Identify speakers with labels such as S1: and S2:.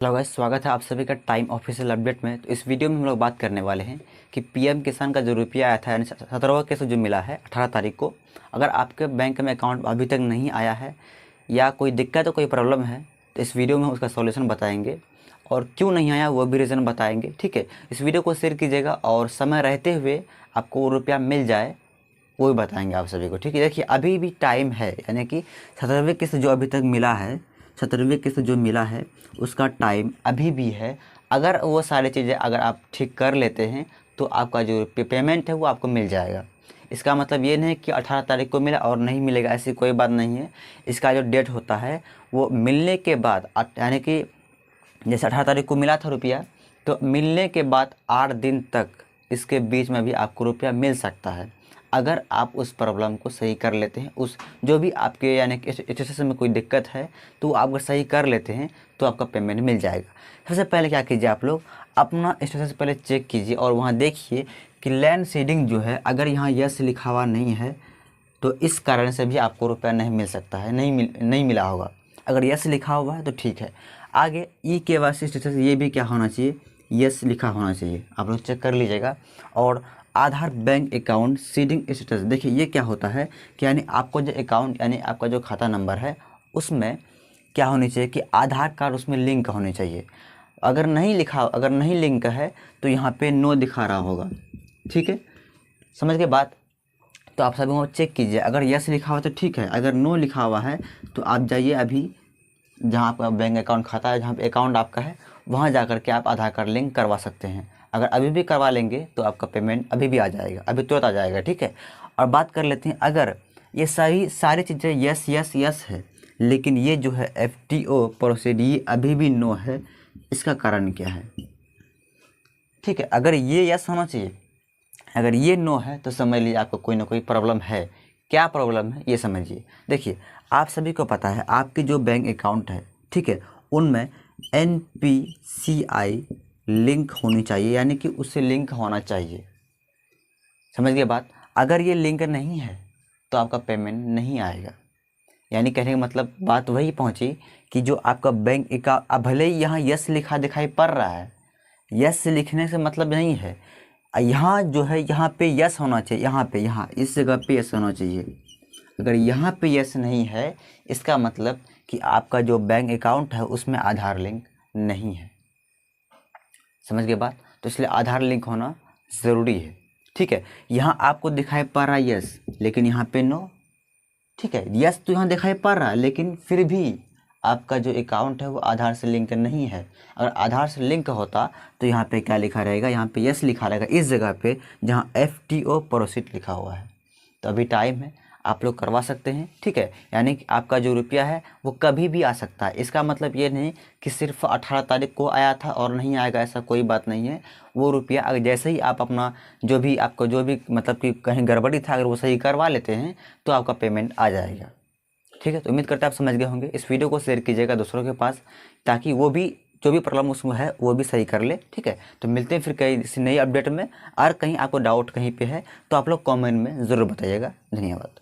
S1: Hello guys, स्वागत है आप सभी का टाइम ऑफिशियल अपडेट में। तो इस वीडियो में हम लोग बात करने वाले हैं कि पीएम किसान का जो रुपया आया था यानी 17वां किस्त जो मिला है 18 तारीख को, अगर आपके बैंक में अकाउंट अभी तक नहीं आया है या कोई दिक्कत है, कोई प्रॉब्लम है, तो इस वीडियो में हम उसका सॉल्यूशन बताएंगे और क्यों नहीं आया वो भी रीज़न बताएंगे। ठीक है, इस वीडियो को शेयर कीजिएगा और समय रहते हुए आपको वो रुपया मिल जाए वो भी बताएंगे आप सभी को। ठीक है, देखिए अभी भी टाइम है, यानी कि 17वीं किस्त जो अभी तक मिला है, 17वीं किस्त जो मिला है उसका टाइम अभी भी है। अगर वो सारी चीज़ें अगर आप ठीक कर लेते हैं तो आपका जो पेमेंट है वो आपको मिल जाएगा। इसका मतलब ये नहीं कि 18 तारीख को मिला और नहीं मिलेगा, ऐसी कोई बात नहीं है। इसका जो डेट होता है वो मिलने के बाद, यानी कि जैसे 18 तारीख को मिला था रुपया, तो मिलने के बाद 8 दिन तक इसके बीच में भी आपको रुपया मिल सकता है। अगर आप उस प्रॉब्लम को सही कर लेते हैं, उस जो भी आपके यानी कि स्टेटस में कोई दिक्कत है तो आप अगर सही कर लेते हैं तो आपका पेमेंट मिल जाएगा। सबसे पहले क्या कीजिए, आप लोग अपना स्टेटस पहले चेक कीजिए और वहाँ देखिए कि लैंड सीडिंग जो है, अगर यहाँ यस लिखा हुआ नहीं है तो इस कारण से भी आपको रुपया नहीं मिल सकता है, नहीं मिला होगा। अगर यस लिखा हुआ है तो ठीक है। आगे ई-केवाईसी स्टेटस ये भी क्या होना चाहिए, यस लिखा होना चाहिए, आप लोग चेक कर लीजिएगा। और आधार बैंक अकाउंट सीडिंग स्टेटस, देखिए ये क्या होता है कि यानी आपको जो अकाउंट यानी आपका जो खाता नंबर है उसमें क्या होनी चाहिए कि आधार कार्ड उसमें लिंक होनी चाहिए। अगर नहीं लिंक है तो यहाँ पे नो दिखा रहा होगा। ठीक है, समझ के बात। तो आप सभी को चेक कीजिए, अगर यस लिखा हुआ तो ठीक है, अगर नो लिखा हुआ है तो आप जाइए अभी जहाँ आपका बैंक अकाउंट खाता है, जहाँ पे अकाउंट आपका है, वहाँ जा कर के आप आधार कार्ड लिंक करवा सकते हैं। अगर अभी भी करवा लेंगे तो आपका पेमेंट अभी भी आ जाएगा, अभी तुरंत आ जाएगा। ठीक है, और बात कर लेते हैं, अगर ये सारी चीज़ें यस यस यस है लेकिन ये जो है FTO प्रोसीड ये अभी भी नो है, इसका कारण क्या है? ठीक है, अगर ये यस होना चाहिए, अगर ये नो है तो समझ लीजिए आपको कोई ना कोई प्रॉब्लम है। क्या प्रॉब्लम है ये समझिए। देखिए आप सभी को पता है आपकी जो बैंक अकाउंट है, ठीक है, उनमें NPCI लिंक होनी चाहिए, यानी कि उससे लिंक होना चाहिए। समझ गए बात। अगर ये लिंक नहीं है तो आपका पेमेंट नहीं आएगा। यानी कहने का मतलब बात वही पहुंची कि जो आपका बैंक अकाउंट, अब भले ही यहाँ यस लिखा दिखाई पड़ रहा है, यस लिखने से मतलब नहीं है, यहाँ जो है यहाँ पे यस होना चाहिए, यहाँ इस जगह पे यस होना चाहिए। अगर यहाँ पे यस नहीं है इसका मतलब कि आपका जो बैंक अकाउंट है उसमें आधार लिंक नहीं है। समझ गए बात। तो इसलिए आधार लिंक होना ज़रूरी है। ठीक है, यहाँ आपको दिखाई पड़ रहा है यस लेकिन यहाँ पे नो। ठीक है, यस तो यहाँ दिखाई पड़ रहा है लेकिन फिर भी आपका जो अकाउंट है वो आधार से लिंक नहीं है। अगर आधार से लिंक होता तो यहाँ पे क्या लिखा रहेगा, यहाँ पे यस लिखा रहेगा इस जगह पे जहाँ FTO प्रोसीड लिखा हुआ है। तो अभी टाइम है, आप लोग करवा सकते हैं। ठीक है, यानी कि आपका जो रुपया है वो कभी भी आ सकता है। इसका मतलब ये नहीं कि सिर्फ 18 तारीख को आया था और नहीं आएगा, ऐसा कोई बात नहीं है। वो रुपया अगर जैसे ही आप अपना जो भी आपको जो भी मतलब कि कहीं गड़बड़ी था अगर वो सही करवा लेते हैं तो आपका पेमेंट आ जाएगा। ठीक है, तो उम्मीद करते हैं आप समझ गए होंगे। इस वीडियो को शेयर कीजिएगा दूसरों के पास ताकि वो भी जो भी प्रॉब्लम उसमें है वो भी सही कर ले। ठीक है, तो मिलते हैं फिर कहीं किसी नई अपडेट में। और कहीं आपको डाउट कहीं पे है तो आप लोग कमेंट में ज़रूर बताइएगा। धन्यवाद।